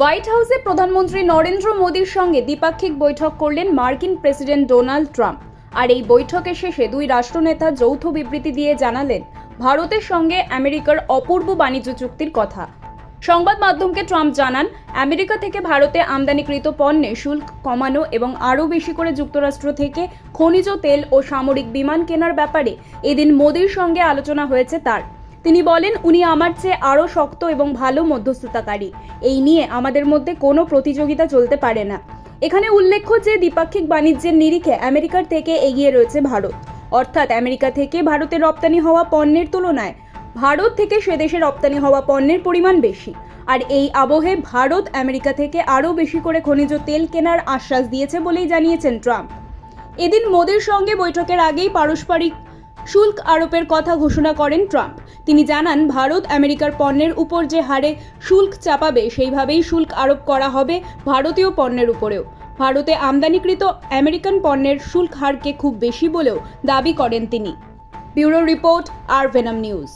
White হাউসে প্রধানমন্ত্রী নরেন্দ্র মোদীর সঙ্গে দ্বিপাক্ষিক বৈঠক করলেন মার্কিন প্রেসিডেন্ট ডোনাল্ড ট্রাম্প। আর এই বৈঠকের শেষে দুই রাষ্ট্রনেতা যৌথ বিবৃতি দিয়ে জানালেন ভারতের সঙ্গে আমেরিকার অপূর্ব বাণিজ্য চুক্তির কথা। সংবাদ মাধ্যমকে ট্রাম্প জানান, আমেরিকা থেকে ভারতে আমদানিকৃত পণ্যে শুল্ক কমানো এবং আরও বেশি করে যুক্তরাষ্ট্র থেকে খনিজ তেল ও সামরিক বিমান কেনার ব্যাপারে এদিন মোদীর সঙ্গে আলোচনা হয়েছে তার। তিনি বলেন, উনি আমার চেয়ে আরও শক্ত এবং ভালো মধ্যস্থতাকারী। এই নিয়ে আমাদের মধ্যে কোনো প্রতিযোগিতা চলতে পারে না। এখানে উল্লেখ্য যে দ্বিপাক্ষিক বাণিজ্যের নিরিখে আমেরিকার থেকে এগিয়ে রয়েছে ভারত। অর্থাৎ আমেরিকা থেকে ভারতে রপ্তানি হওয়া পণ্যের তুলনায় ভারত থেকে সে দেশে রপ্তানি হওয়া পণ্যের পরিমাণ বেশি। আর এই আবহে ভারত আমেরিকা থেকে আরও বেশি করে খনিজ তেল কেনার আশ্বাস দিয়েছে বলেই জানিয়েছেন ট্রাম্প। এদিন মোদির সঙ্গে বৈঠকের আগেই পারস্পরিক শুল্ক আরোপের কথা ঘোষণা করেন ট্রাম্প। তিনি জানান, ভারত আমেরিকার পণ্যের উপর যে হারে শুল্ক চাপাবে সেইভাবেই শুল্ক আরোপ করা হবে ভারতীয় পণ্যের উপরেও। ভারতে আমদানিকৃত আমেরিকান পণ্যের শুল্ক হারকে খুব বেশি বলেও দাবি করেন তিনি। ব্যুরো রিপোর্ট, আর ভেনম নিউজ।